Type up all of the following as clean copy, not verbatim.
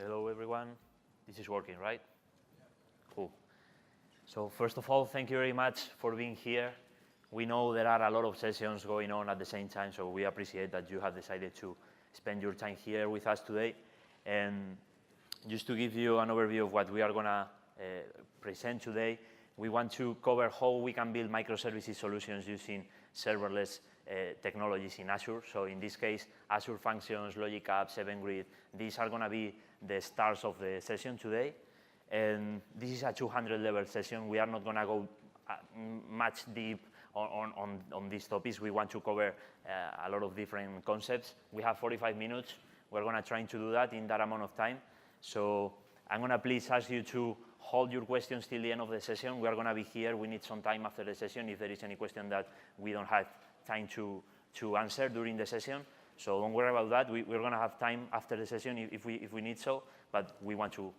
Hello, everyone. This is working, right? Cool. So first of all, thank you very much for being here. We know there are a lot of sessions going on at the same time, so we appreciate that you have decided to spend your time here with us today. And just to give you an overview of what we are going to present today, we want to cover how we can build microservices solutions using serverless technologies in Azure. So in this case, Azure Functions, Logic Apps, Event Grid, these are going to be the stars of the session today. And this is a 200-level session. We are not going to go much deep on these topics. We want to cover a lot of different concepts. We have 45 minutes. We're going to try to do that in that amount of time. So I'm going to please ask you to hold your questions till the end of the session. We are going to be here. We need some time after the session if there is any question that we don't have time to answer during the session. So don't worry about that. We're going to have time after the session if we need so, but we want to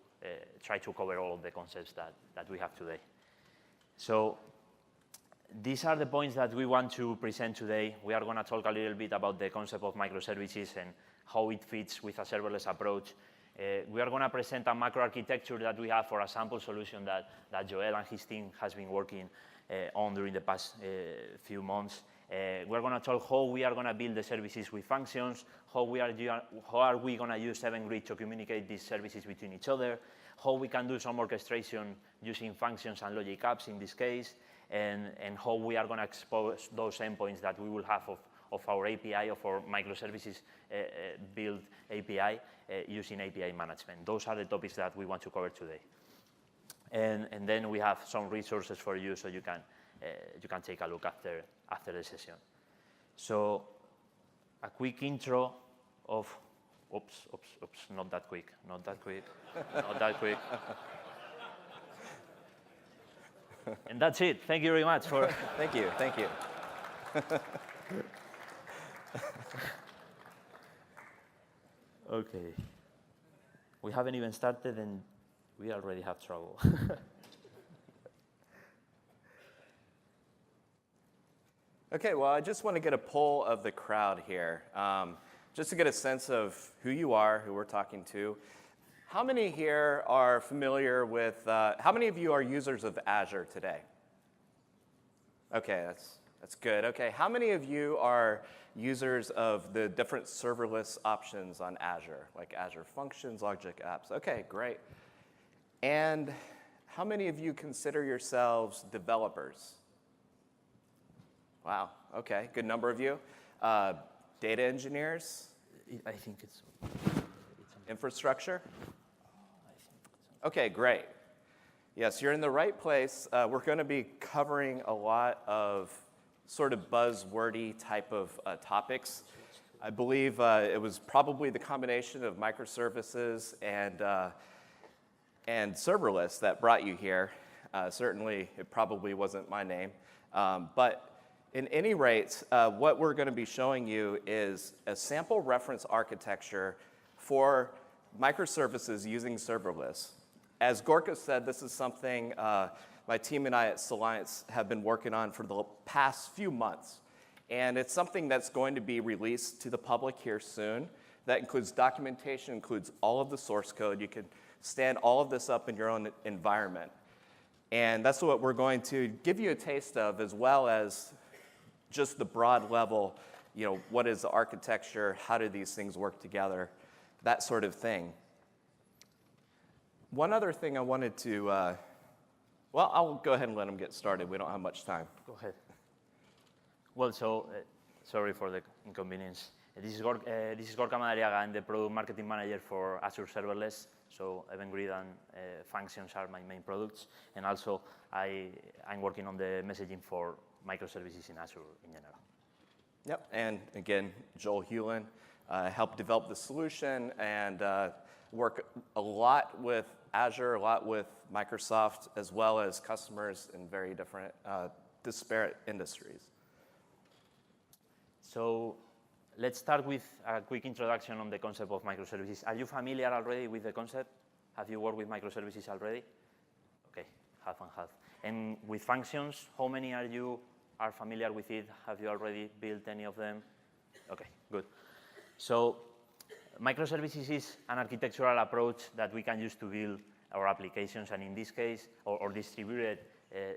try to cover all of the concepts that we have today. So these are the points that we want to present today. We are going to talk a little bit about the concept of microservices and how it fits with a serverless approach. We are going to present a macro architecture that we have for a sample solution that Joel and his team has been working on during the past few months. We're going to talk how we are going to build the services with functions, how are we going to use Event Grid to communicate these services between each other, how we can do some orchestration using functions and logic apps in this case, and how we are going to expose those endpoints that we will have of our API, of our microservices build API using API management. Those are the topics that we want to cover today. And then we have some resources for you so you can take a look after the session. So a quick intro of, oops, not that quick. Not that quick. And that's it. Thank you very much for. Thank you. Okay. We haven't even started and we already have trouble. Okay, well, I just want to get a poll of the crowd here, just to get a sense of who you are, who we're talking to. How many here are familiar with, how many of you are users of Azure today? Okay, that's good. Okay, how many of you are users of the different serverless options on Azure, like Azure Functions, Logic Apps? Okay, great. And how many of you consider yourselves developers? Wow, okay, good number of you. Data engineers? I think it's infrastructure? Okay, great. Yes, you're in the right place. We're going to be covering a lot of sort of buzzwordy type of topics. I believe it was probably the combination of microservices and serverless that brought you here. Certainly, it probably wasn't my name. But in any rate, what we're going to be showing you is a sample reference architecture for microservices using serverless. As Gorka said, this is something my team and I at Soliance have been working on for the past few months. And it's something that's going to be released to the public here soon. That includes documentation, includes all of the source code. You can stand all of this up in your own environment. And that's what we're going to give you a taste of, as well as just the broad level, what is the architecture, how do these things work together, that sort of thing. One other thing I wanted to, well, I'll go ahead and let them get started. We don't have much time. Go ahead. Well, so sorry for the inconvenience. This is Gorka Madariaga. I'm the product marketing manager for Azure Serverless. So Event Grid and Functions are my main products. And also, I'm working on the messaging for microservices in Azure in general. Yep, and again, Joel Hewlin helped develop the solution and work a lot with Azure, a lot with Microsoft, as well as customers in very different disparate industries. So let's start with a quick introduction on the concept of microservices. Are you familiar already with the concept? Have you worked with microservices already? Okay, half and half. And with functions, how many are you are familiar with it? Have you already built any of them? Okay, good. So Microservices is an architectural approach that we can use to build our applications, and in this case, or distributed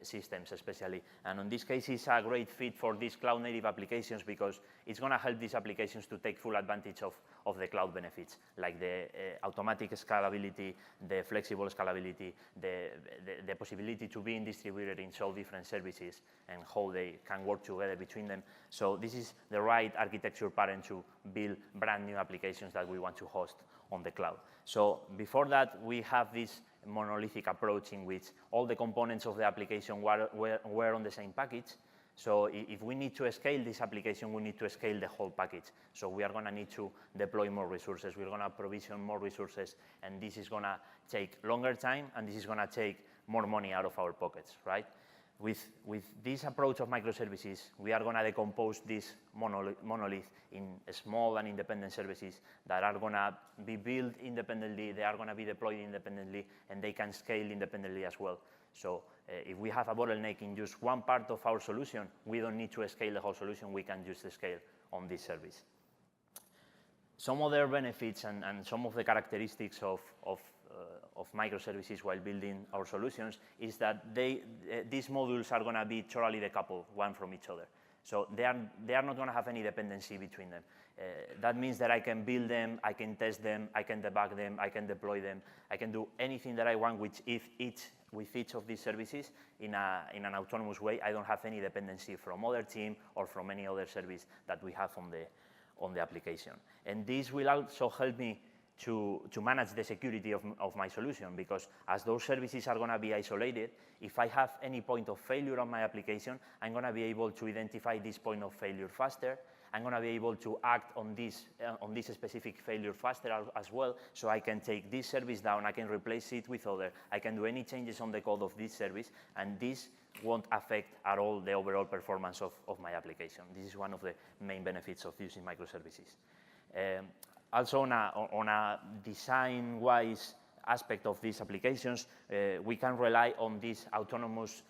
systems especially. And in this case, it's a great fit for these cloud-native applications because it's going to help these applications to take full advantage of the cloud benefits, like the automatic scalability, the flexible scalability, the possibility to be distributed in so different services and how they can work together between them. So this is the right architecture pattern to build brand new applications that we want to host on the cloud. So before that, we have this monolithic approach in which all the components of the application were on the same package. So if we need to scale this application, we need to scale the whole package. So we are going to need to deploy more resources. We're going to provision more resources, and this is going to take longer time, and this is going to take more money out of our pockets, right? With this approach of microservices, we are going to decompose this monolith in small and independent services that are going to be built independently, they are going to be deployed independently, and they can scale independently as well. So if we have a bottleneck in just one part of our solution, we don't need to scale the whole solution, we can just scale on this service. Some other benefits and some of the characteristics of microservices while building our solutions is that these modules are going to be totally decoupled one from each other. So they are not going to have any dependency between them. That means that I can build them, I can test them, I can debug them, I can deploy them, I can do anything that I want with each of these services in an autonomous way. I don't have any dependency from other team or from any other service that we have on the application. And this will also help me to manage the security of my solution, because as those services are going to be isolated, if I have any point of failure on my application, I'm going to be able to identify this point of failure faster. I'm going to be able to act on this specific failure faster as well, so I can take this service down, I can replace it with other, I can do any changes on the code of this service, and this won't affect at all the overall performance of my application. This is one of the main benefits of using microservices. Also, on a design-wise aspect of these applications, we can rely on this autonomous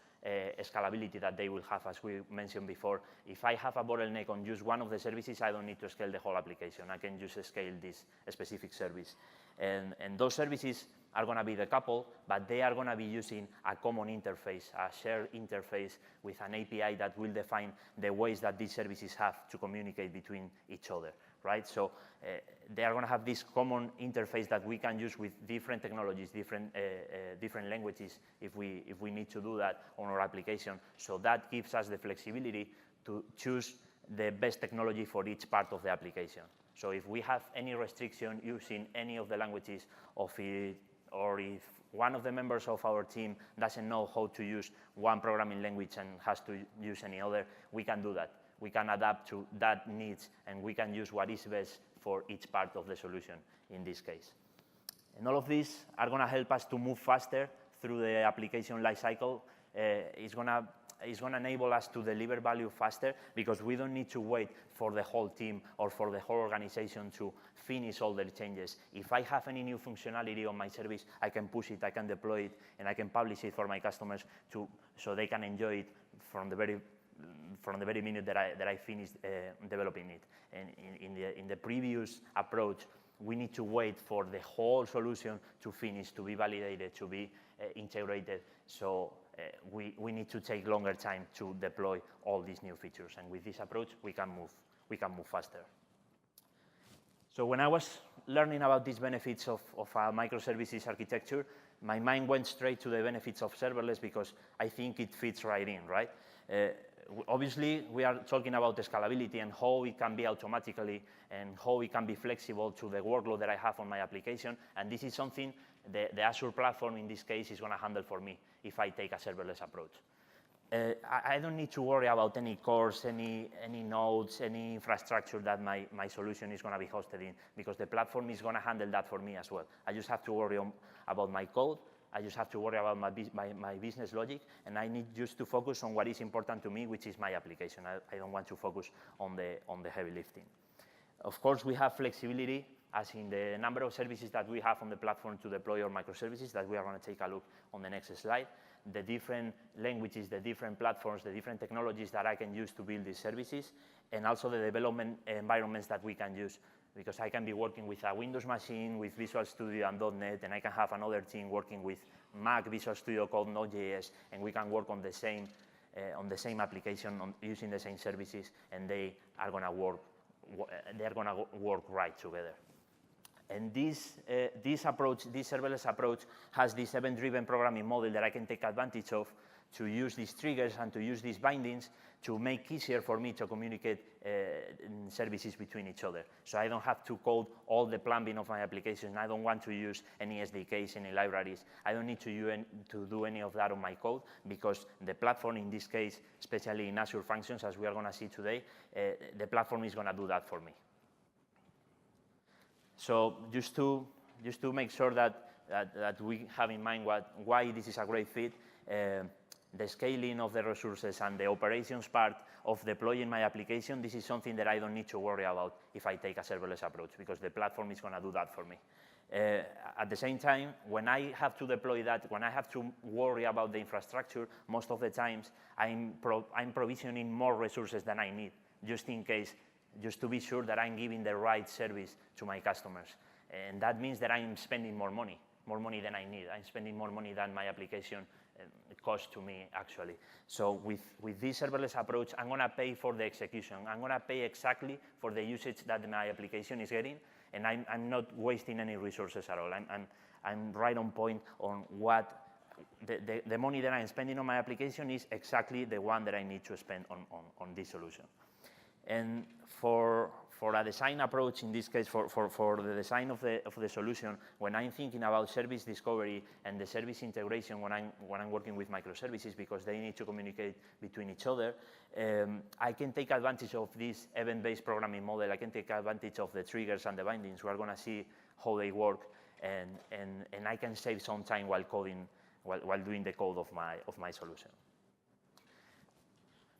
scalability that they will have, as we mentioned before. If I have a bottleneck on just one of the services, I don't need to scale the whole application. I can just scale this specific service. And those services are going to be decoupled, but they are going to be using a common interface, a shared interface with an API that will define the ways that these services have to communicate between each other, right? So they are going to have this common interface that we can use with different technologies, different languages, if we need to do that on our application. So that gives us the flexibility to choose the best technology for each part of the application. So if we have any restriction using any of the languages of it, or if one of the members of our team doesn't know how to use one programming language and has to use any other, we can do that. We can adapt to that needs, and we can use what is best for each part of the solution in this case. And all of these are going to help us to move faster through the application lifecycle. It's going to enable us to deliver value faster, because we don't need to wait for the whole team or for the whole organization to finish all their changes. If I have any new functionality on my service, I can push it, I can deploy it, and I can publish it for my customers so they can enjoy it from the very minute that I finish developing it. And in the previous approach, we need to wait for the whole solution to finish, to be validated, to be integrated. So we need to take longer time to deploy all these new features. And with this approach, we can move faster. So when I was learning about these benefits of a microservices architecture, my mind went straight to the benefits of serverless, because I think it fits right in, right? Obviously, we are talking about the scalability and how it can be automatically and how it can be flexible to the workload that I have on my application. And this is something the Azure platform, in this case, is going to handle for me if I take a serverless approach. I don't need to worry about any cores, any nodes, any infrastructure that my solution is going to be hosted in, because the platform is going to handle that for me as well. I just have to worry about my code. I just have to worry about my business logic, and I need just to focus on what is important to me, which is my application. I don't want to focus on the heavy lifting. Of course, we have flexibility, as in the number of services that we have on the platform to deploy our microservices, that we are going to take a look on the next slide. The different languages, the different platforms, the different technologies that I can use to build these services, and also the development environments that we can use because I can be working with a Windows machine with Visual Studio and .NET, and I can have another team working with Mac Visual Studio called Node.js, and we can work on the same application using the same services, and they are going to work. They're going to work right together. And this approach, this serverless approach, has this event-driven programming model that I can take advantage of to use these triggers and to use these bindings to make easier for me to communicate services between each other. So I don't have to code all the plumbing of my application. I don't want to use any SDKs, any libraries. I don't need to do any of that on my code, because the platform in this case, especially in Azure-Functions, as we are going to see today, the platform is going to do that for me. So just to make sure that we have in mind why this is a great fit, the scaling of the resources and the operations part of deploying my application, this is something that I don't need to worry about if I take a serverless approach, because the platform is going to do that for me. At the same time, when I have to deploy that, when I have to worry about the infrastructure, most of the times I'm provisioning more resources than I need, just in case, just to be sure that I'm giving the right service to my customers. And that means that I'm spending more money than I need. I'm spending more money than my application costs to me, actually. So with this serverless approach, I'm going to pay for the execution. I'm going to pay exactly for the usage that my application is getting, and I'm not wasting any resources at all. I'm right on point on what the money that I'm spending on my application is exactly the one that I need to spend on this solution. And for a design approach, in this case, for the design of the solution, when I'm thinking about service discovery and the service integration, when I'm working with microservices, because they need to communicate between each other, I can take advantage of this event-based programming model. I can take advantage of the triggers and the bindings. We're going to see how they work, and I can save some time while coding, while doing the code of my solution.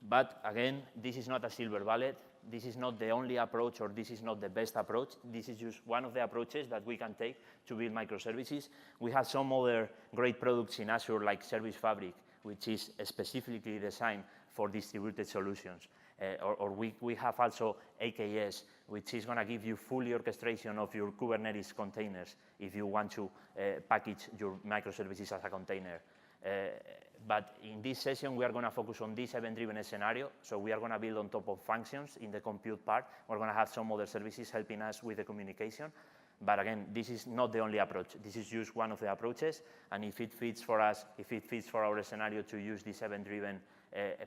But again, this is not a silver bullet. This is not the only approach, or this is not the best approach. This is just one of the approaches that we can take to build microservices. We have some other great products in Azure, like Service Fabric, which is specifically designed for distributed solutions. Or we have also AKS, which is going to give you fully orchestration of your Kubernetes containers if you want to package your microservices as a container. But in this session, we are going to focus on this event-driven scenario. So we are going to build on top of functions in the compute part. We're going to have some other services helping us with the communication. But again, this is not the only approach. This is just one of the approaches. And if it fits for us, if it fits for our scenario to use this event-driven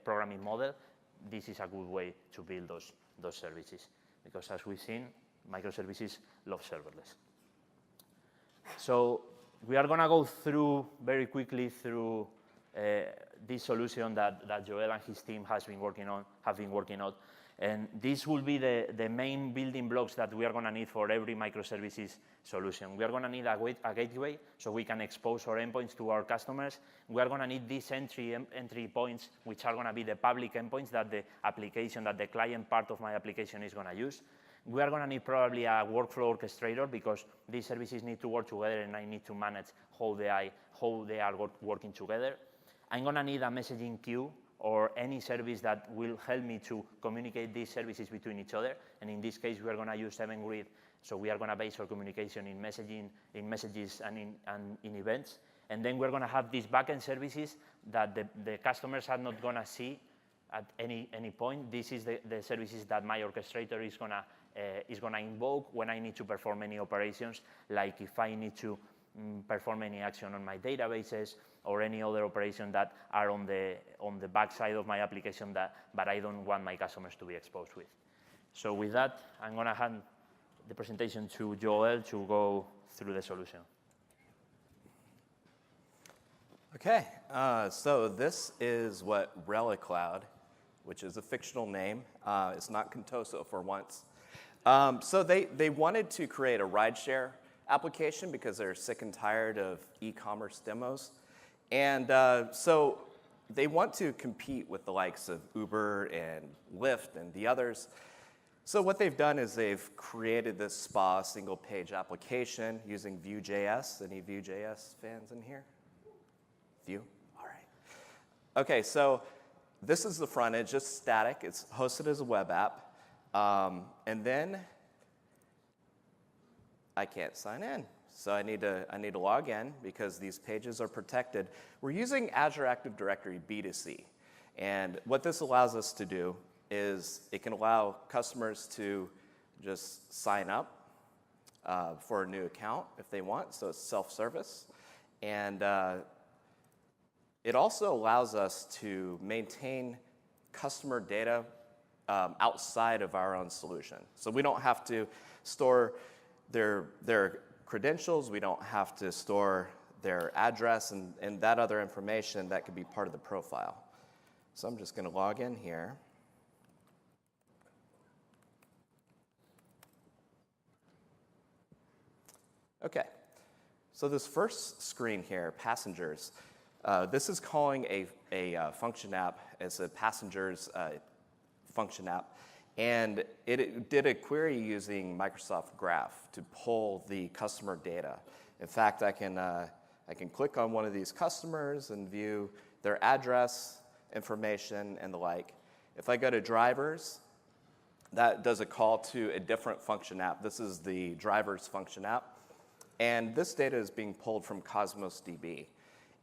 programming model, this is a good way to build those services. Because as we've seen, microservices love serverless. So we are going to go through very quickly through this solution that Joel and his team have been working on. And this will be the main building blocks that we are going to need for every microservices solution. We are going to need a gateway so we can expose our endpoints to our customers. We are going to need these entry points, which are going to be the public endpoints that the client part of my application is going to use. We are going to need probably a workflow orchestrator, because these services need to work together, and I need to manage how they are working together. I'm going to need a messaging queue, or any service that will help me to communicate these services between each other. And in this case, we are going to use Event Grid. So we are going to base our communication in messages and in events. And then we're going to have these backend services that the customers are not going to see at any point. This is the services that my orchestrator is going to invoke when I need to perform any operations, like if I need to perform any action on my databases, or any other operation that are on the back side of my application but I don't want my customers to be exposed with. So with that, I'm going to hand the presentation to Joel to go through the solution. Okay, so this is what Relic Cloud, which is a fictional name, it's not Contoso for once. So they wanted to create a rideshare application because they're sick and tired of e-commerce demos. And so they want to compete with the likes of Uber and Lyft and the others. So what they've done is they've created this SPA single-page application using Vue.js. Any Vue.js fans in here? Vue? All right. OK, so this is the front end, just static. It's hosted as a web app. And then I can't sign in. So I need to log in because these pages are protected. We're using Azure Active Directory B2C. And what this allows us to do is it can allow customers to just sign up for a new account if they want, so it's self-service. And it also allows us to maintain customer data outside of our own solution. So we don't have to store their credentials, we don't have to store their address and that other information that could be part of the profile. So I'm just going to log in here. Okay, so this first screen here, passengers, this is calling a function app as a passengers function app. And it did a query using Microsoft Graph to pull the customer data. In fact, I can click on one of these customers and view their address, information, and the like. If I go to drivers, that does a call to a different function app. This is the drivers function app. And this data is being pulled from Cosmos DB.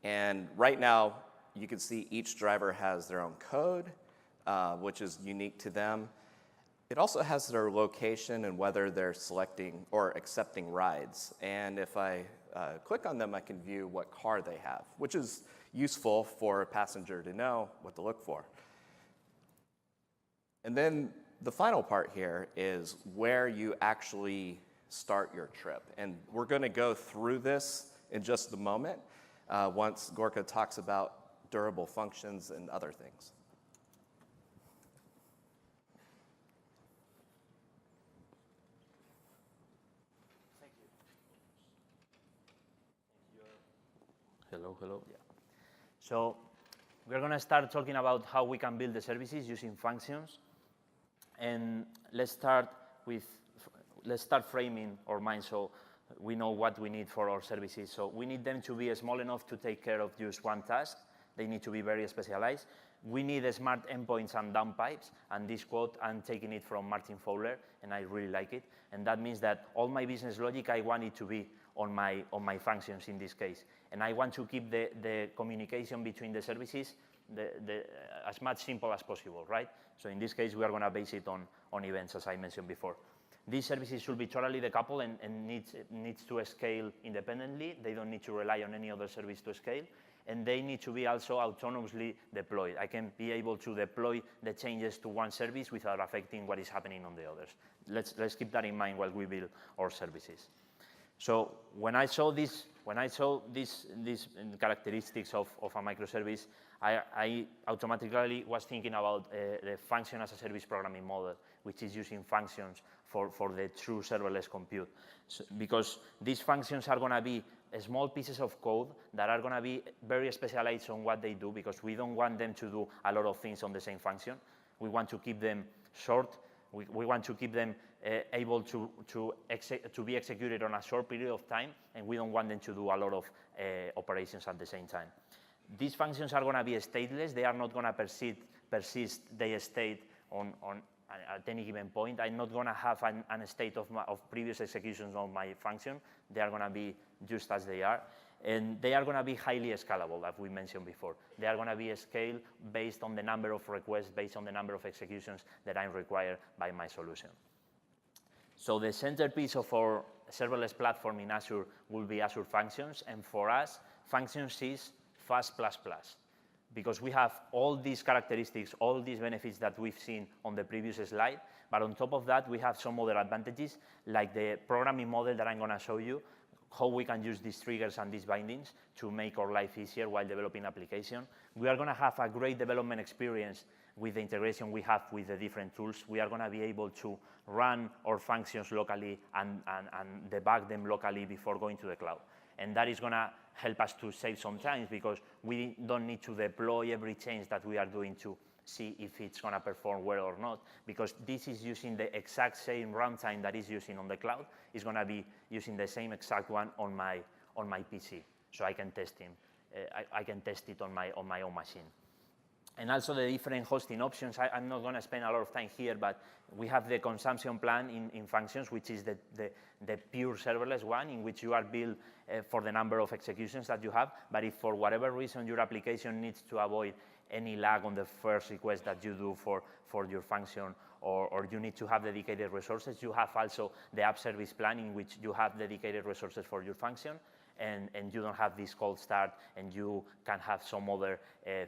And right now, you can see each driver has their own code, which is unique to them. It also has their location and whether they're selecting or accepting rides. And if I click on them, I can view what car they have, which is useful for a passenger to know what to look for. And then the final part here is where you actually start your trip. And we're going to go through this in just a moment once Gorka talks about durable functions and other things. Thank you. Hello, hello. Yeah. So we're going to start talking about how we can build the services using functions. And let's start framing our mind so we know what we need for our services. So we need them to be small enough to take care of just one task. They need to be very specialized. We need smart endpoints and downpipes. And this quote, I'm taking it from Martin Fowler, and I really like it. And that means that all my business logic, I want it to be on my functions in this case. And I want to keep the communication between the services as much simple as possible, right? So in this case, we are going to base it on events, as I mentioned before. These services should be totally decoupled and needs to scale independently. They don't need to rely on any other service to scale. And they need to be also autonomously deployed. I can be able to deploy the changes to one service without affecting what is happening on the others. Let's keep that in mind while we build our services. So when I saw these characteristics of a microservice, I automatically was thinking about the function as a service programming model, which is using functions for the true serverless compute. So, because these functions are going to be small pieces of code that are going to be very specialized on what they do, because we don't want them to do a lot of things on the same function. We want to keep them short. We want to keep them able to be executed on a short period of time, and we don't want them to do a lot of operations at the same time. These functions are going to be stateless. They are not going to persist their state at any given point. I'm not going to have a state of previous executions of my function. They are going to be just as they are. And they are going to be highly scalable, as we mentioned before. They are going to be scaled based on the number of requests, based on the number of executions that I require by my solution. So the centerpiece of our serverless platform in Azure will be Azure Functions. And for us, Functions is fast++. Because we have all these characteristics, all these benefits that we've seen on the previous slide. But on top of that, we have some other advantages, like the programming model that I'm going to show you, how we can use these triggers and these bindings to make our life easier while developing application. We are going to have a great development experience with the integration we have with the different tools. We are going to be able to run our functions locally and debug them locally before going to the cloud. And that is going to help us to save some time, because we don't need to deploy every change that we are doing to see if it's going to perform well or not, because this is using the exact same runtime that is using on the cloud. It's going to be using the same exact one on my PC, so I can test him. I can test it on my own machine. And also the different hosting options. I'm not going to spend a lot of time here, but we have the consumption plan in functions, which is the pure serverless one, in which you are billed for the number of executions that you have. But if for whatever reason your application needs to avoid any lag on the first request that you do for your function, or you need to have dedicated resources, you have also the app service plan, in which you have dedicated resources for your function. And you don't have this cold start, and you can have some other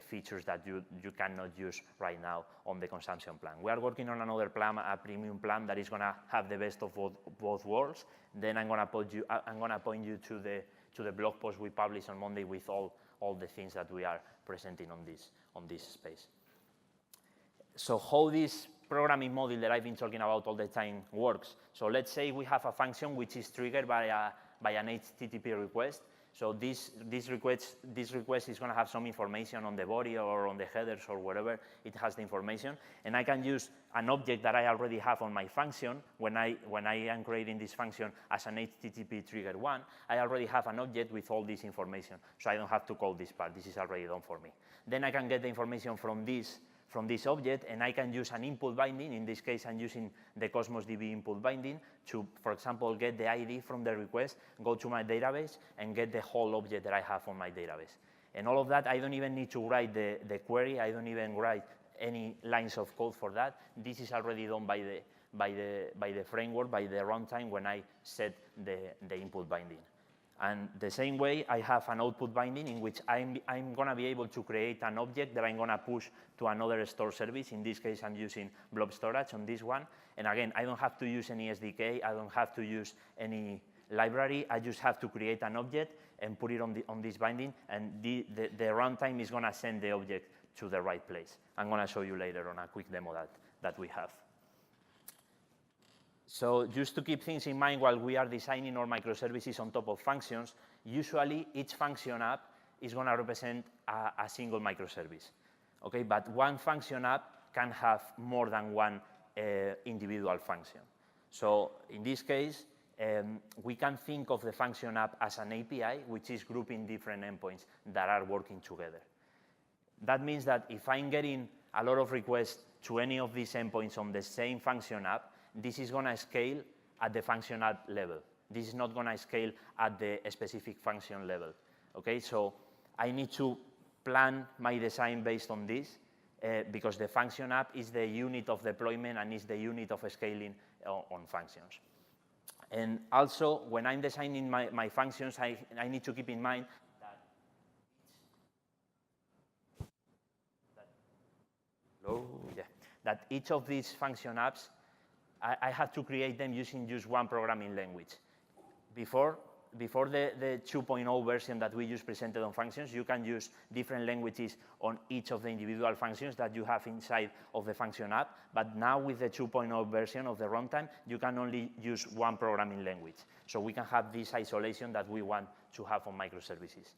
features that you cannot use right now on the consumption plan. We are working on another plan, a premium plan, that is going to have the best of both worlds. Then I'm going to point you to the blog post we published on Monday with all the things that we are presenting on this space. So how this programming model that I've been talking about all the time works. So let's say we have a function which is triggered by an HTTP request. So this request is going to have some information on the body or on the headers or wherever it has the information. And I can use an object that I already have on my function. When I am creating this function as an HTTP triggered one, I already have an object with all this information. So I don't have to call this part. This is already done for me. Then I can get the information from this object, and I can use an input binding. In this case, I'm using the Cosmos DB input binding to, for example, get the ID from the request, go to my database, and get the whole object that I have on my database. And all of that, I don't even need to write the query. I don't even write any lines of code for that. This is already done by the framework, by the runtime, when I set the input binding. And the same way, I have an output binding in which I'm going to be able to create an object that I'm going to push to another store service. In this case, I'm using blob storage on this one. And again, I don't have to use any SDK. I don't have to use any library. I just have to create an object and put it on this binding. And the runtime is going to send the object to the right place. I'm going to show you later on a quick demo that we have. So just to keep things in mind while we are designing our microservices on top of functions, usually each function app is going to represent a single microservice. Okay, but one function app can have more than one individual function. So in this case, we can think of the function app as an API, which is grouping different endpoints that are working together. That means that if I'm getting a lot of requests to any of these endpoints on the same function app, this is going to scale at the function app level. This is not going to scale at the specific function level. Okay, so I need to plan my design based on this because the function app is the unit of deployment and is the unit of scaling on functions. And also, when I'm designing my functions, I need to keep in mind that each of these function apps, I have to create them using just one programming language. Before the 2.0 version that we just presented on functions, you can use different languages on each of the individual functions that you have inside of the function app. But now with the 2.0 version of the runtime, you can only use one programming language. So we can have this isolation that we want to have on microservices.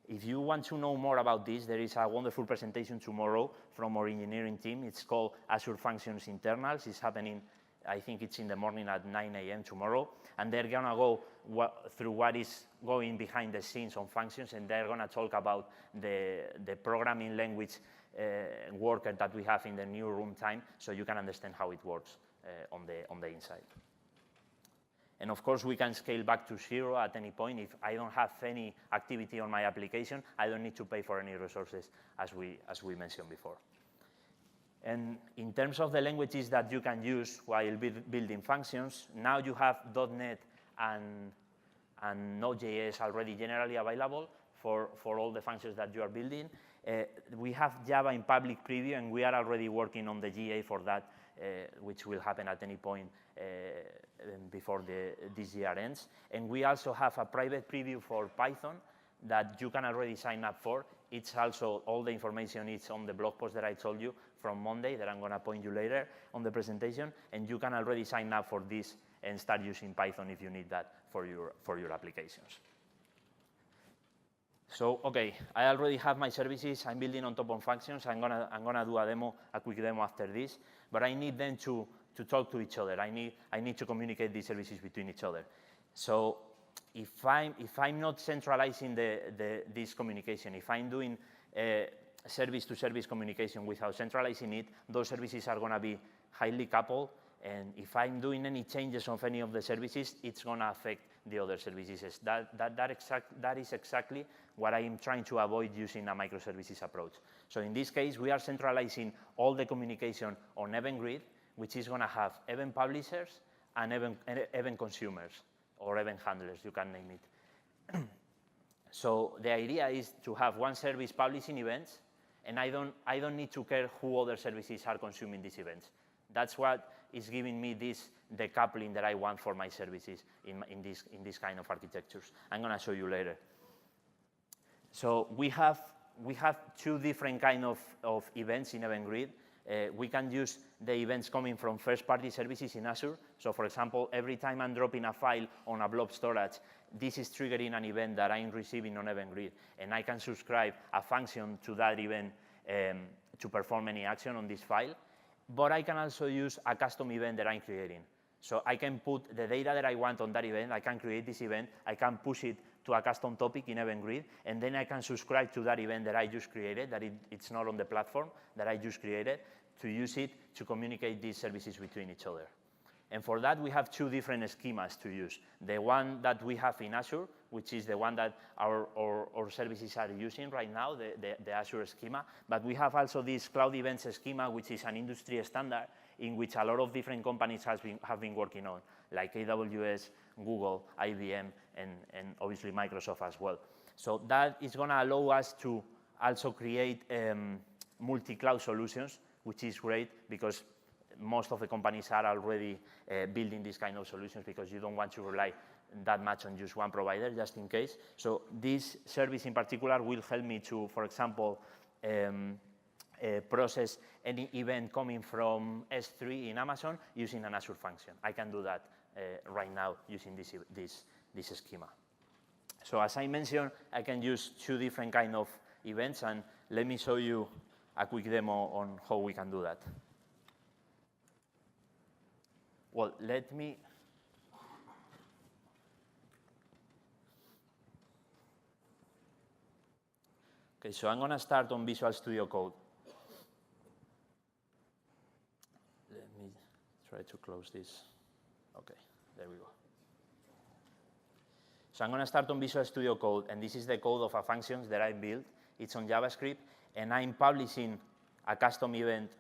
If you want to know more about this, there is a wonderful presentation tomorrow from our engineering team. It's called Azure Functions Internals. It's happening, I think it's in the morning at 9 a.m. tomorrow. And they're going to go through what is going behind the scenes on functions, and they're going to talk about the programming language worker that we have in the new runtime, so you can understand how it works on the inside. And of course, we can scale back to 0 at any point. If I don't have any activity on my application, I don't need to pay for any resources, as we mentioned before. And in terms of the languages that you can use while building functions, now you have .NET and Node.js already generally available for all the functions that you are building. We have Java in public preview, and we are already working on the GA for that, which will happen at any point before this year ends. And we also have a private preview for Python that you can already sign up for. It's also, all the information is on the blog post that I told you from Monday that I'm going to point you later on the presentation, and you can already sign up for this and start using Python if you need that for your applications. So, okay, I already have my services. I'm building on top of functions. I'm gonna do a quick demo after this, but I need them to talk to each other. I need to communicate these services between each other. So if I'm not centralizing this communication, if I'm doing service-to-service communication without centralizing it, those services are going to be highly coupled. And if I'm doing any changes of any of the services, it's going to affect the other services. That is exactly what I'm trying to avoid using a microservices approach. So in this case, we are centralizing all the communication on Event Grid, which is going to have event publishers and event consumers, or event handlers, you can name it. So the idea is to have one service publishing events, and I don't need to care who other services are consuming these events. That's what is giving me this decoupling that I want for my services in this kind of architectures. I'm going to show you later. So we have two different kind of events in Event Grid. We can use the events coming from first-party services in Azure. So for example, every time I'm dropping a file on a blob storage, this is triggering an event that I'm receiving on Event Grid. And I can subscribe a function to that event to perform any action on this file. But I can also use a custom event that I'm creating. So I can put the data that I want on that event. I can create this event. I can push it to a custom topic in Event Grid. And then I can subscribe to that event that I just created, that it's not on the platform, that I just created, to use it to communicate these services between each other. And for that, we have two different schemas to use. The one that we have in Azure, which is the one that our services are using right now, the Azure schema. But we have also this Cloud Events schema, which is an industry standard in which a lot of different companies have been working on, like AWS, Google, IBM, and obviously Microsoft as well. So that is going to allow us to also create multi-cloud solutions, which is great because most of the companies are already building these kind of solutions because you don't want to rely that much on just one provider, just in case. So this service in particular will help me to, for example, process any event coming from S3 in Amazon using an Azure function. I can do that right now using this schema. So as I mentioned, I can use two different kind of events, and let me show you a quick demo on how we can do that. Well, let me. Okay, so I'm going to start on Visual Studio Code. Let me try to close this. Okay, there we go. So I'm going to start on Visual Studio Code, and this is the code of a function that I built. It's on JavaScript, and I'm publishing a custom event.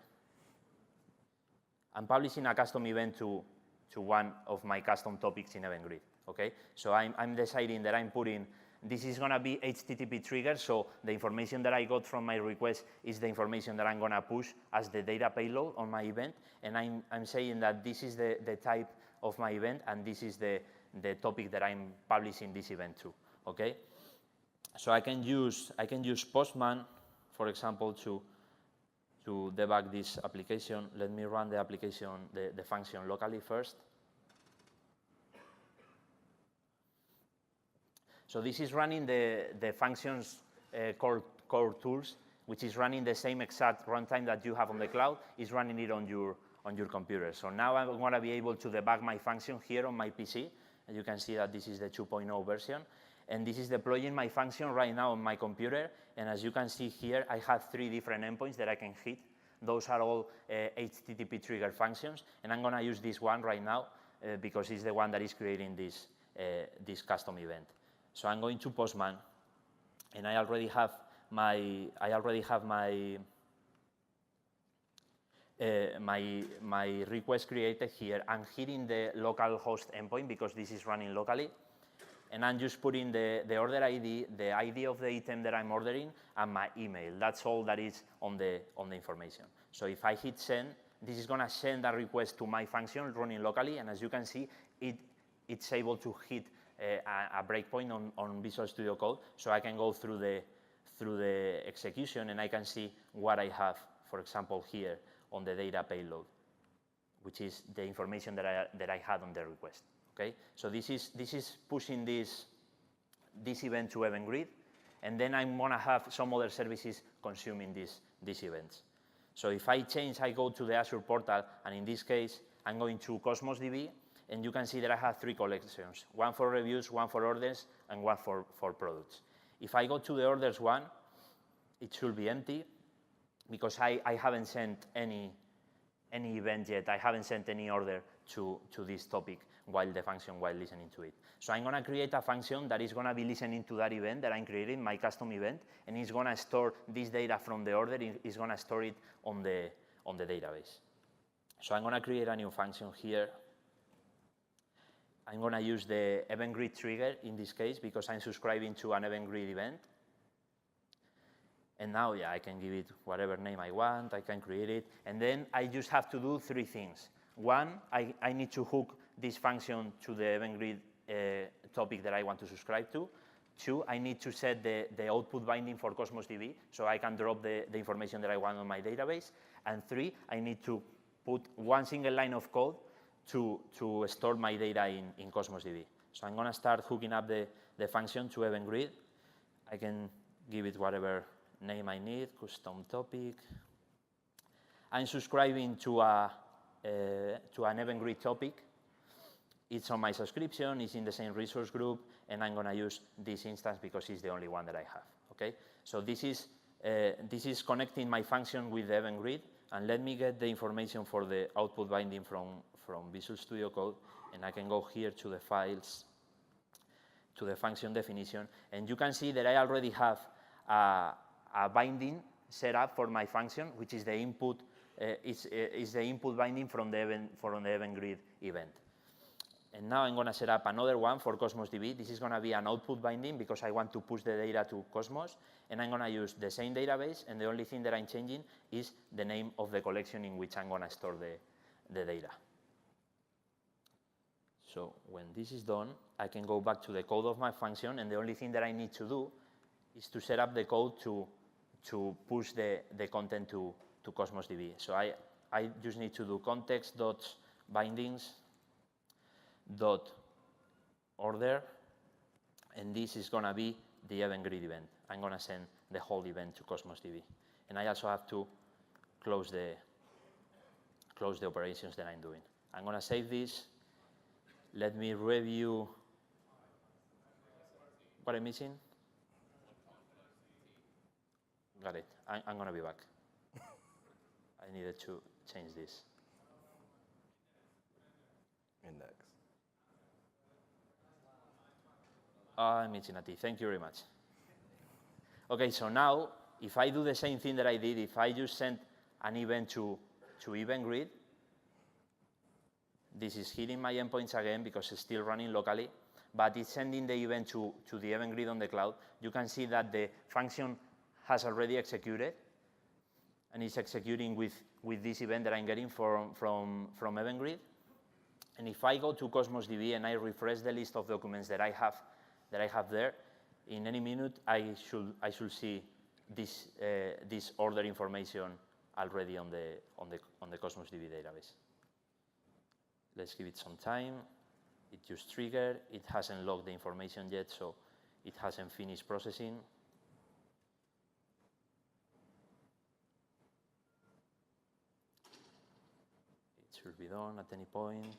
I'm publishing a custom event to one of my custom topics in Event Grid. Okay, so I'm deciding that I'm putting. This is going to be HTTP trigger, so the information that I got from my request is the information that I'm going to push as the data payload on my event, and I'm saying that this is the type of my event, and this is the topic that I'm publishing this event to. Okay, so I can use Postman, for example, to debug this application. Let me run the application, the function locally first. So this is running the functions core tools, which is running the same exact runtime that you have on the cloud, is running it on your computer. So now I'm going to be able to debug my function here on my PC. And you can see that this is the 2.0 version. And this is deploying my function right now on my computer. And as you can see here, I have 3 different endpoints that I can hit. Those are all HTTP trigger functions. And I'm going to use this one right now because it's the one that is creating this custom event. So I'm going to Postman, and I already have my request created here. I'm hitting the local host endpoint because this is running locally. And I'm just putting the order ID, the ID of the item that I'm ordering, and my email. That's all that is on the information. So if I hit send, this is going to send a request to my function running locally. And as you can see, it's able to hit a breakpoint on Visual Studio Code. So I can go through the execution, and I can see what I have, for example, here on the data payload, which is the information that I had on the request. Okay, so this is pushing this event to Event Grid, and then I'm going to have some other services consuming these events. So if I go to the Azure portal, and in this case, I'm going to Cosmos DB, and you can see that I have 3 collections, one for reviews, one for orders, and one for products. If I go to the orders one, it should be empty because I haven't sent any event yet. I haven't sent any order to this topic while listening to it. So I'm going to create a function that is going to be listening to that event that I'm creating, my custom event, and it's going to store this data from the order. It's going to store it on the database. So I'm going to create a new function here. I'm going to use the event grid trigger in this case because I'm subscribing to an event grid event. And now, yeah, I can give it whatever name I want. I can create it. And then I just have to do 3 things. One, I need to hook this function to the event grid topic that I want to subscribe to. 2, I need to set the output binding for Cosmos DB so I can drop the information that I want on my database. And 3, I need to put one single line of code to store my data in Cosmos DB. So I'm going to start hooking up the function to event grid. I can give it whatever name I need, custom topic. I'm subscribing to an event grid topic. It's on my subscription, it's in the same resource group, and I'm going to use this instance because it's the only one that I have. Okay? So this is connecting my function with the event grid, and let me get the information for the output binding from Visual Studio Code, and I can go here to the files, to the function definition, and you can see that I already have a binding set up for my function, which is the input. Is the input binding from the event grid event. And now I'm going to set up another one for Cosmos DB. This is going to be an output binding because I want to push the data to Cosmos, and I'm going to use the same database, and the only thing that I'm changing is the name of the collection in which I'm going to store the data. So when this is done, I can go back to the code of my function, and the only thing that I need to do is to set up the code to push the content to Cosmos DB. So I just need to do context.bindings .order, and this is going to be the event grid event. I'm going to send the whole event to Cosmos DB. And I also have to close the operations that I'm doing. I'm going to save this. Let me review what I'm missing. Got it. I'm going to be back. I needed to change this. Index. I'm missing a T. Thank you very much. OK, so now, if I do the same thing that I did, if I just send an event to event grid, this is hitting my endpoints again because it's still running locally, but it's sending the event to the event grid on the cloud. You can see that the function has already executed, and it's executing with this event that I'm getting from event grid. And if I go to Cosmos DB and I refresh the list of documents that I have there, in any minute I should see this order information already on the Cosmos DB database. Let's give it some time. It just triggered. It hasn't logged the information yet, so it hasn't finished processing. It should be done at any point.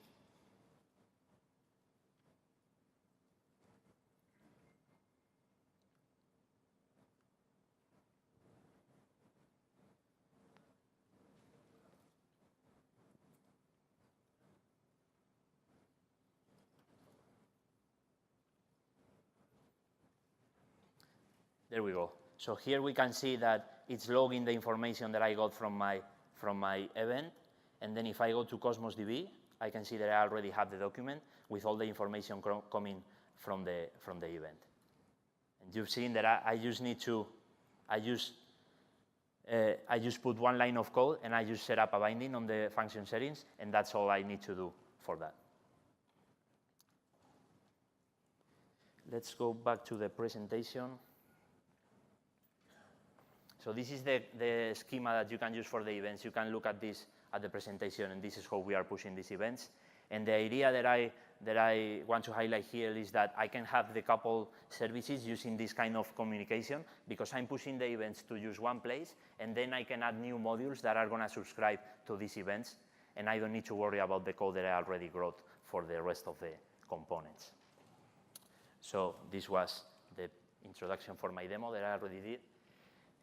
There we go. So here we can see that it's logging the information that I got from my event. And then if I go to Cosmos DB, I can see that I already have the document with all the information coming from the event. And you've seen that I just put one line of code and I just set up a binding on the function settings, and that's all I need to do for that. Let's go back to the presentation. So this is the schema that you can use for the events. You can look at this at the presentation, and this is how we are pushing these events. And the idea that I want to highlight here is that I can have the couple services using this kind of communication because I'm pushing the events to use one place, and then I can add new modules that are going to subscribe to these events, and I don't need to worry about the code that I already wrote for the rest of the components. So this was the introduction for my demo that I already did.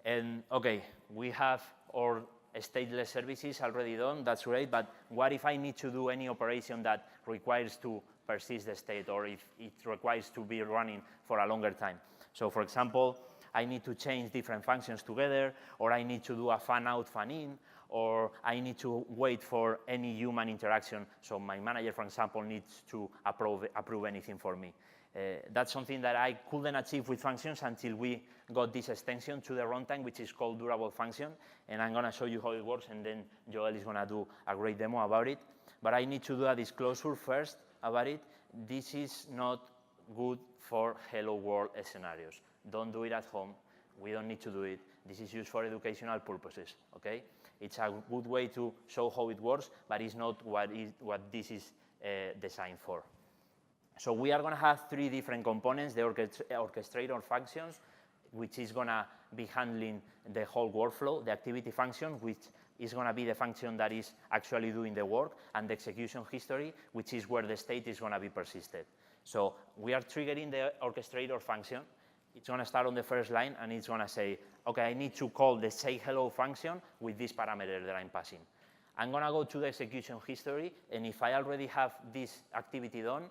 And okay, we have our stateless services already done, that's great, but what if I need to do any operation that requires to persist the state, or if it requires to be running for a longer time? So for example, I need to change different functions together, or I need to do a fan out, fan in, or I need to wait for any human interaction. So my manager, for example, needs to approve anything for me. That's something that I couldn't achieve with functions until we got this extension to the runtime, which is called durable function. And I'm going to show you how it works, and then Joel is going to do a great demo about it. But I need to do a disclosure first about it. This is not good for hello world scenarios. Don't do it at home. We don't need to do it. This is used for educational purposes, okay? It's a good way to show how it works, but it's not what this is designed for. So we are going to have three different components: the orchestrator functions, which is going to be handling the whole workflow; the activity function, which is going to be the function that is actually doing the work; and the execution history, which is where the state is going to be persisted. So we are triggering the orchestrator function. It's going to start on the first line, and it's going to say, OK, I need to call the say hello function with this parameter that I'm passing. I'm going to go to the execution history, and if I already have this activity done,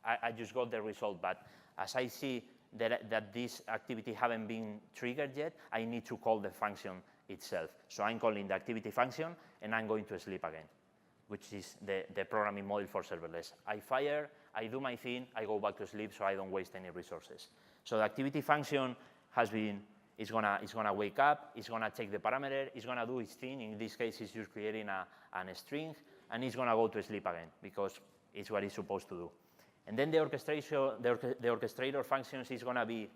I just got the result. But as I see that this activity haven't been triggered yet, I need to call the function itself. So I'm calling the activity function, and I'm going to sleep again, which is the programming model for serverless. I fire, I do my thing, I go back to sleep, so I don't waste any resources. So the activity function is gonna wake up, it's gonna take the parameter, it's gonna do its thing. In this case, it's just creating a string, and it's gonna go to sleep again because it's what it's supposed to do. And then the orchestrator functions is gonna be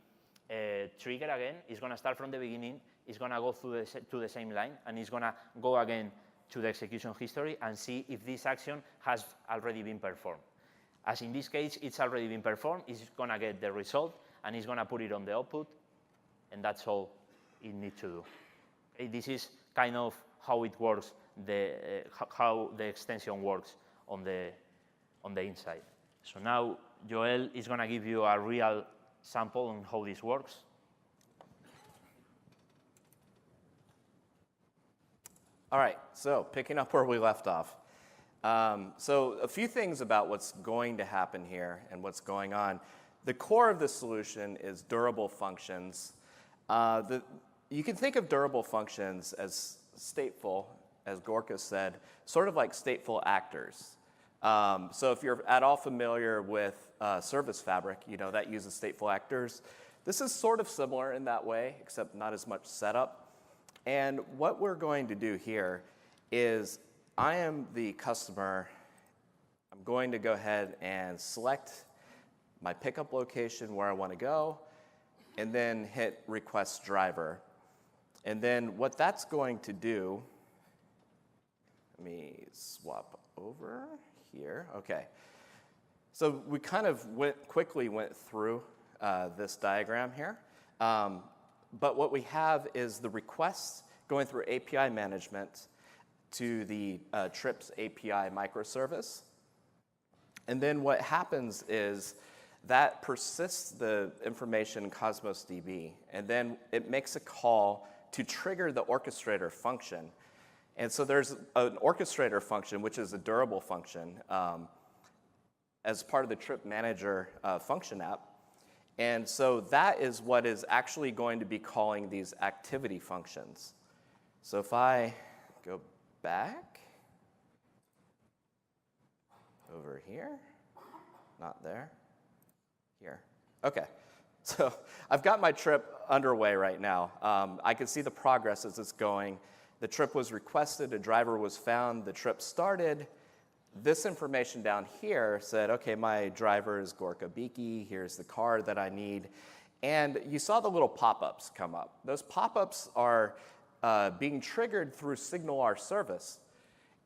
triggered again. It's gonna start from the beginning. It's gonna go to the same line, and it's gonna go again to the execution history and see if this action has already been performed. As in this case, it's already been performed. It's gonna get the result, and it's gonna put it on the output, and that's all it needs to do. Okay, this is kind of how it works, how the extension works on the inside. So now Joel is going to give you a real sample on how this works. All right, so picking up where we left off. So a few things about what's going to happen here and what's going on. The core of the solution is durable functions. You can think of durable functions as stateful, as Gorka said, sort of like stateful actors. So if you're at all familiar with Service Fabric, you know that uses stateful actors. This is sort of similar in that way, except not as much setup. And what we're going to do here is I am the customer. I'm going to go ahead and select my pickup location where I want to go, and then hit request driver. And then what that's going to do, let me swap over here. OK. So we kind of quickly went through this diagram here. But what we have is the requests going through API management to the Trips API microservice. And then what happens is that persists the information in Cosmos DB. And then it makes a call to trigger the orchestrator function. And so there's an orchestrator function, which is a durable function, as part of the Trip Manager function app. And so that is what is actually going to be calling these activity functions. So if I go back over here, not there, here. OK. So I've got my trip underway right now. I can see the progress as it's going. The trip was requested, a driver was found, the trip started. This information down here said, OK, my driver is Gorka Biki, here's the car that I need. And you saw the little pop-ups come up. Those pop-ups are being triggered through SignalR service.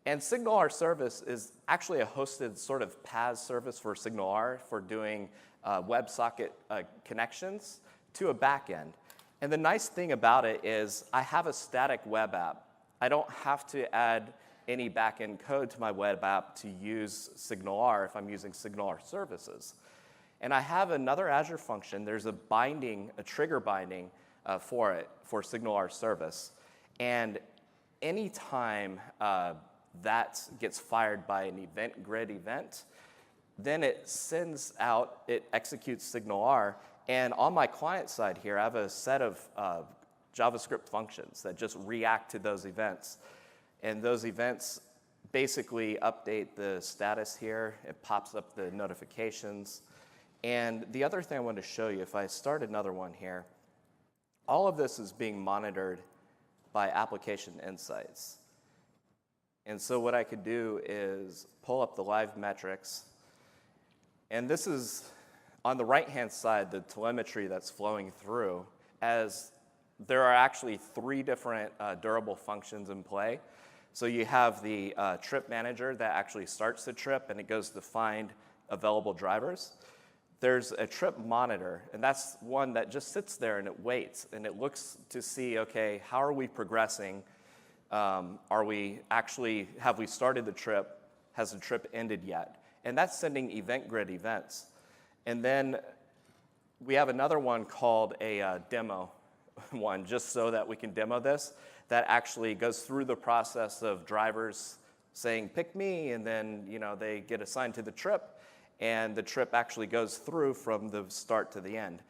And SignalR service is actually a hosted sort of PaaS service for SignalR for doing WebSocket connections to a backend. And the nice thing about it is I have a static web app. I don't have to add any backend code to my web app to use SignalR if I'm using SignalR services. And I have another Azure function. There's a binding, a trigger binding for it, for SignalR service. And anytime that gets fired by an event grid event, then it sends out, it executes SignalR. And on my client side here, I have a set of JavaScript functions that just react to those events. And those events basically update the status here. It pops up the notifications. And the other thing I want to show you, if I start another one here, all of this is being monitored by application insights. And so what I could do is pull up the live metrics. And this is, on the right-hand side, the telemetry that's flowing through, as there are actually 3 different durable functions in play. So you have the trip manager that actually starts the trip, and it goes to find available drivers. There's a trip monitor, and that's one that just sits there and it waits, and it looks to see, okay, how are we progressing? Have we started the trip? Has the trip ended yet? And that's sending event grid events. And then we have another one called a demo one, just so that we can demo this, that actually goes through the process of drivers saying, pick me, and then they get assigned to the trip, and the trip actually goes through from the start to the end.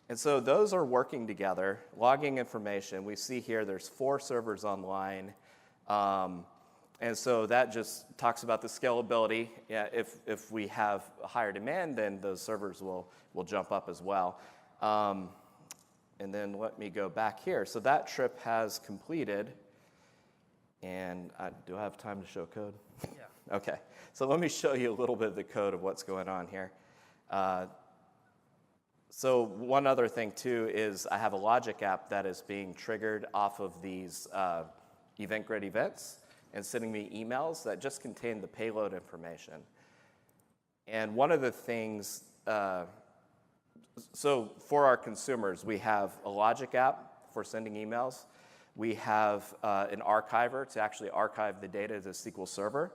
And so those are working together, logging information. We see here there's 4 servers online. And so that just talks about the scalability. Yeah, if we have a higher demand, then those servers will jump up as well. And then let me go back here. So that trip has completed. And do I have time to show code? Yeah. Okay. So let me show you a little bit of the code of what's going on here. So one other thing, too, is I have a logic app that is being triggered off of these event grid events and sending me emails that just contain the payload information. And one of the things, so for our consumers, we have a logic app for sending emails. We have an archiver to actually archive the data to SQL Server.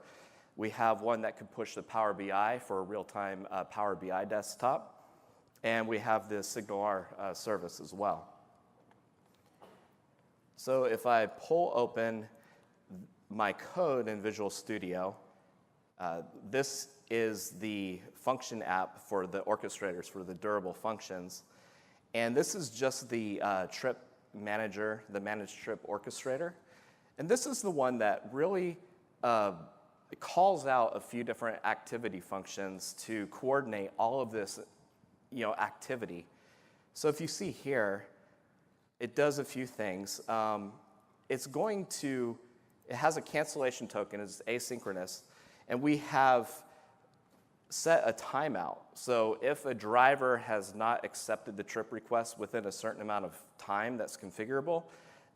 We have one that could push the Power BI for a real-time Power BI desktop. And we have the SignalR service as well. So if I pull open my code in Visual Studio, this is the function app for the orchestrators, for the durable functions. And this is just the trip manager, the managed trip orchestrator. And this is the one that really calls out a few different activity functions to coordinate all of this activity. So if you see here, it does a few things. It has a cancellation token, it's asynchronous, and we have set a timeout. So if a driver has not accepted the trip request within a certain amount of time that's configurable,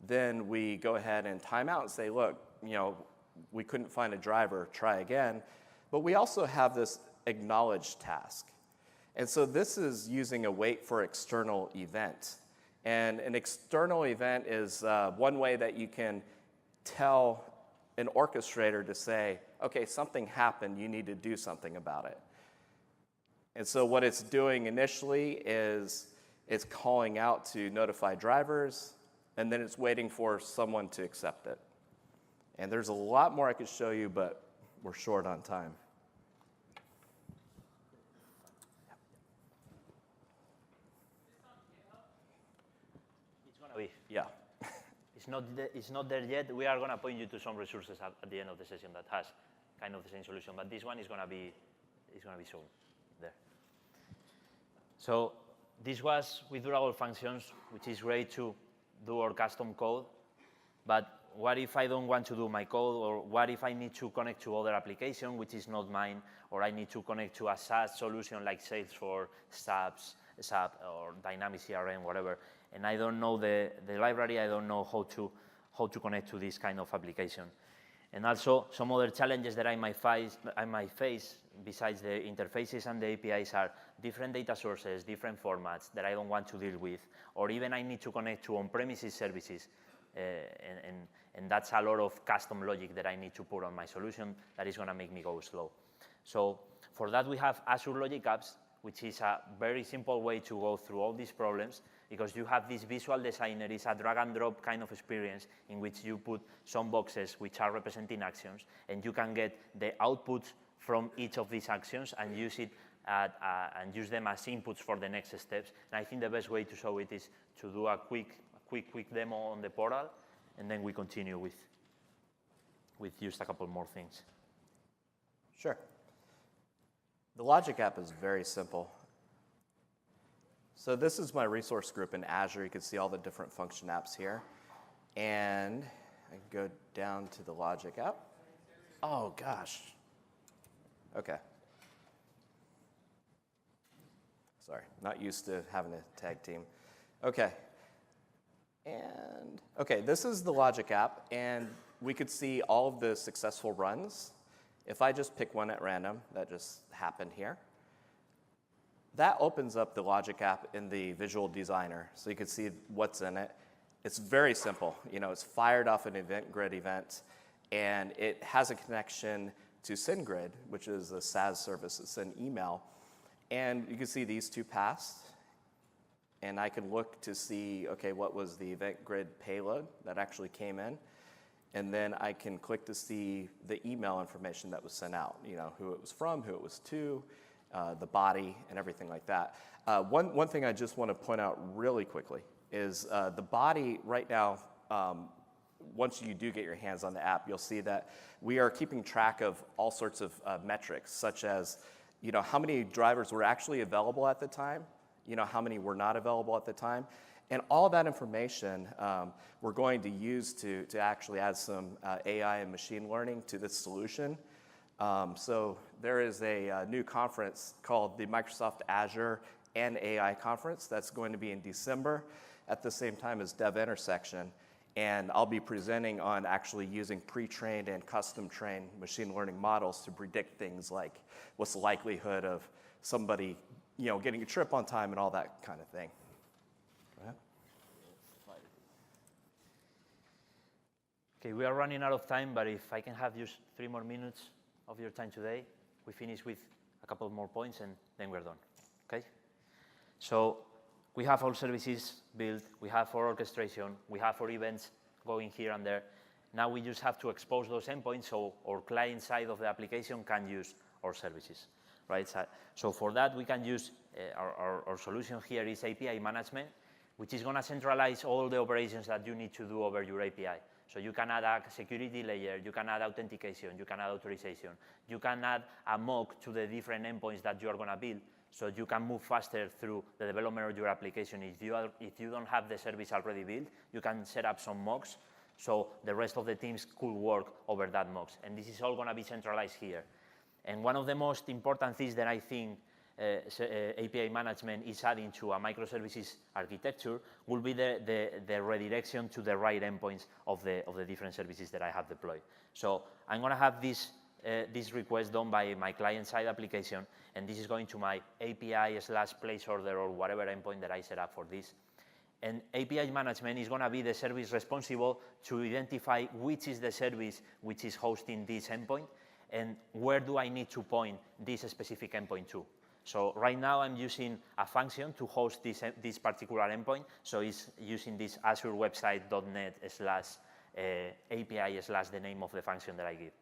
then we go ahead and time out and say, look, we couldn't find a driver, try again. But we also have this acknowledge task. And so this is using a wait for external event. And an external event is one way that you can tell an orchestrator to say, okay, something happened, you need to do something about it. And so what it's doing initially is it's calling out to notify drivers, and then it's waiting for someone to accept it. And there's a lot more I could show you, but we're short on time. It's going to be. Yeah. It's not there yet. We are going to point you to some resources at the end of the session that has kind of the same solution, but this one is going to be soon there. So this was with durable functions, which is great to do our custom code, but what if I don't want to do my code, or what if I need to connect to other application, which is not mine, or I need to connect to a SaaS solution like Salesforce, SAP, or Dynamics CRM, whatever, and I don't know the library, I don't know how to connect to this kind of application. And also, some other challenges that I might face besides the interfaces and the APIs are different data sources, different formats that I don't want to deal with, or even I need to connect to on-premises services, and that's a lot of custom logic that I need to put on my solution that is going to make me go slow. So for that, we have Azure Logic Apps, which is a very simple way to go through all these problems, because you have this visual designer. It's a drag and drop kind of experience in which you put some boxes which are representing actions, and you can get the outputs from each of these actions and use it and use them as inputs for the next steps. And I think the best way to show it is to do a quick demo on the portal, and then we continue with just a couple more things. Sure. The Logic app is very simple. So this is my resource group in Azure. You can see all the different function apps here. And I can go down to the Logic app. Oh, gosh. OK. Sorry, not used to having a tag team. OK. And OK, this is the Logic app. And we could see all of the successful runs. If I just pick one at random, that just happened here. That opens up the Logic app in the visual designer, so you can see what's in it. It's very simple. It's fired off an event grid event, and it has a connection to SendGrid, which is a SaaS service that sends email. And you can see these two passed. And I can look to see, OK, what was the event grid payload that actually came in. And then I can click to see the email information that was sent out, who it was from, who it was to, the body, and everything like that. One thing I just want to point out really quickly is the body right now, once you do get your hands on the app, you'll see that we are keeping track of all sorts of metrics, such as how many drivers were actually available at the time, how many were not available at the time. And all that information we're going to use to actually add some AI and machine learning to this solution. So there is a new conference called the Microsoft Azure and AI Conference that's going to be in December at the same time as Dev Intersection. And I'll be presenting on actually using pre-trained and custom-trained machine learning models to predict things like what's the likelihood of somebody getting a trip on time and all that kind of thing. Okay, we are running out of time, but if I can have just 3 more minutes of your time today, we finish with a couple more points, and then we're done. Okay? So we have all services built. We have our orchestration. We have our events going here and there. Now we just have to expose those endpoints so our client side of the application can use our services, right? So for that, we can use our solution here is API management, which is going to centralize all the operations that you need to do over your API. So you can add a security layer, you can add authentication, you can add authorization, you can add a mock to the different endpoints that you are going to build, so you can move faster through the development of your application. If you don't have the service already built, you can set up some mocks, so the rest of the teams could work over that mocks. And this is all going to be centralized here. And one of the most important things that I think API management is adding to a microservices architecture will be the redirection to the right endpoints of the different services that I have deployed. So I'm going to have this request done by my client-side application, and this is going to my API/place order or whatever endpoint that I set up for this. And API management is going to be the service responsible to identify which is the service which is hosting this endpoint, and where do I need to point this specific endpoint to. So right now, I'm using a function to host this particular endpoint. So it's using this Azure website.net/API/ the name of the function that I give.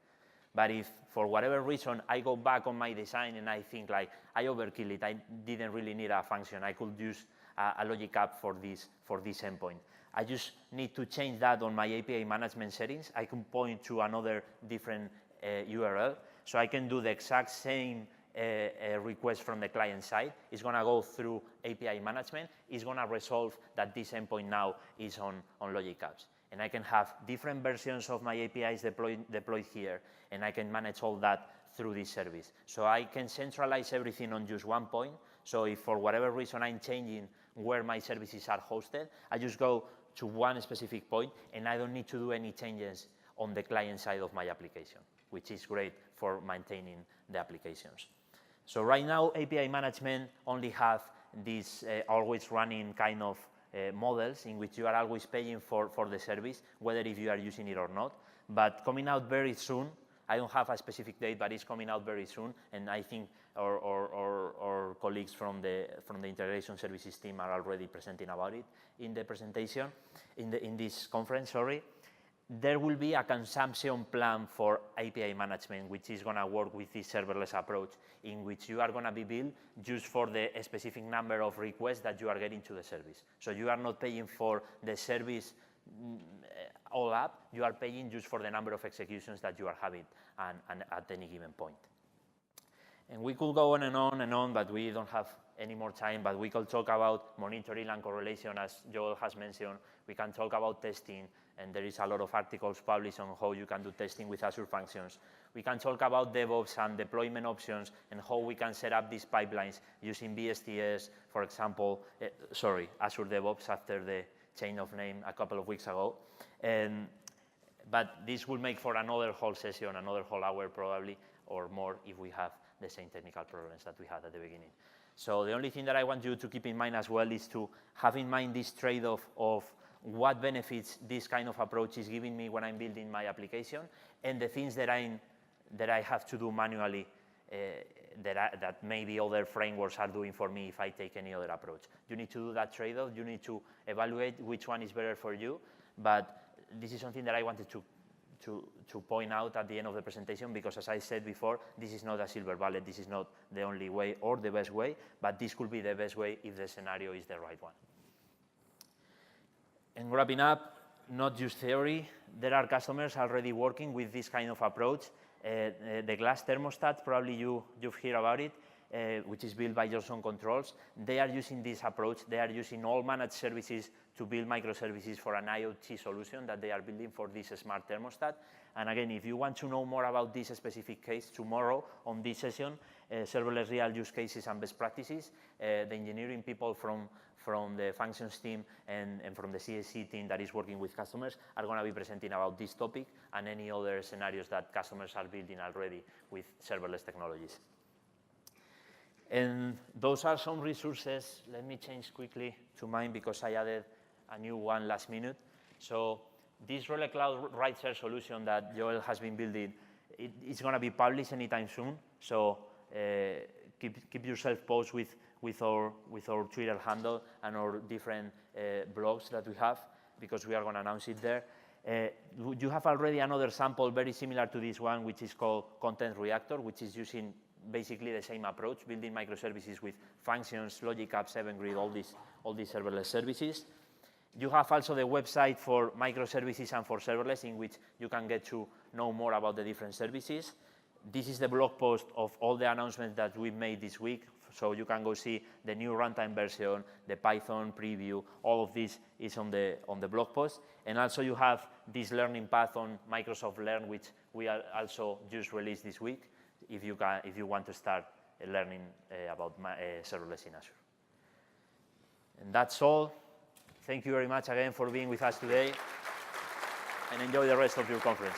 But if, for whatever reason, I go back on my design and I think, like, I overkill it, I didn't really need a function, I could use a logic app for this endpoint. I just need to change that on my API management settings. I can point to another different URL. So I can do the exact same a request from the client side. It's going to go through API management. It's going to resolve that this endpoint now is on Logic Apps. And I can have different versions of my APIs deployed here, and I can manage all that through this service. So I can centralize everything on just one point. So if for whatever reason I'm changing where my services are hosted, I just go to one specific point, and I don't need to do any changes on the client side of my application, which is great for maintaining the applications. So right now, API management only have these always running kind of models in which you are always paying for the service, whether if you are using it or not. But coming out very soon, I don't have a specific date, but it's coming out very soon. And I think our colleagues from the integration services team are already presenting about it in the presentation, in this conference, sorry. There will be a consumption plan for API management, which is going to work with this serverless approach, in which you are going to be billed just for the specific number of requests that you are getting to the service. So you are not paying for the service all up, you are paying just for the number of executions that you are having at any given point. And we could go on and on and on, but we don't have any more time, but we could talk about monitoring and correlation, as Joel has mentioned. We can talk about testing, and there is a lot of articles published on how you can do testing with Azure Functions. We can talk about DevOps and deployment options and how we can set up these pipelines using BSTS, for example, Azure DevOps after the change of name a couple of weeks ago. But this will make for another whole session, another whole hour probably, or more if we have the same technical problems that we had at the beginning. So the only thing that I want you to keep in mind as well is to have in mind this trade-off of what benefits this kind of approach is giving me when I'm building my application, and the things that I have to do manually that maybe other frameworks are doing for me if I take any other approach. You need to do that trade-off. You need to evaluate which one is better for you. But this is something that I wanted to point out at the end of the presentation, because as I said before, this is not a silver bullet. This is not the only way or the best way, but this could be the best way if the scenario is the right one. And wrapping up, not just theory. There are customers already working with this kind of approach. The glass thermostat, probably you've heard about it, which is built by Johnson Controls. They are using this approach. They are using all managed services to build microservices for an IoT solution that they are building for this smart thermostat. And again, if you want to know more about this specific case, tomorrow on this session, serverless real use cases and best practices, the engineering people from the functions team and from the CSC team that is working with customers are going to be presenting about this topic and any other scenarios that customers are building already with serverless technologies. And those are some resources. Let me change quickly to mine because I added a new one last minute. So this Relay Cloud Ride Share solution that Joel has been building, it's going to be published anytime soon. So keep yourself posted with our Twitter handle and our different blogs that we have, because we are going to announce it there. You have already another sample very similar to this one, which is called Content Reactor, which is using basically the same approach, building microservices with functions, logic apps, event grid, all these serverless services. You have also the website for microservices and for serverless, in which you can get to know more about the different services. This is the blog post of all the announcements that we've made this week. So you can go see the new runtime version, the Python preview. All of this is on the blog post. And also you have this learning path on Microsoft Learn, which we also just released this week, if you want to start learning about serverless in Azure. And that's all. Thank you very much again for being with us today, and enjoy the rest of your conference.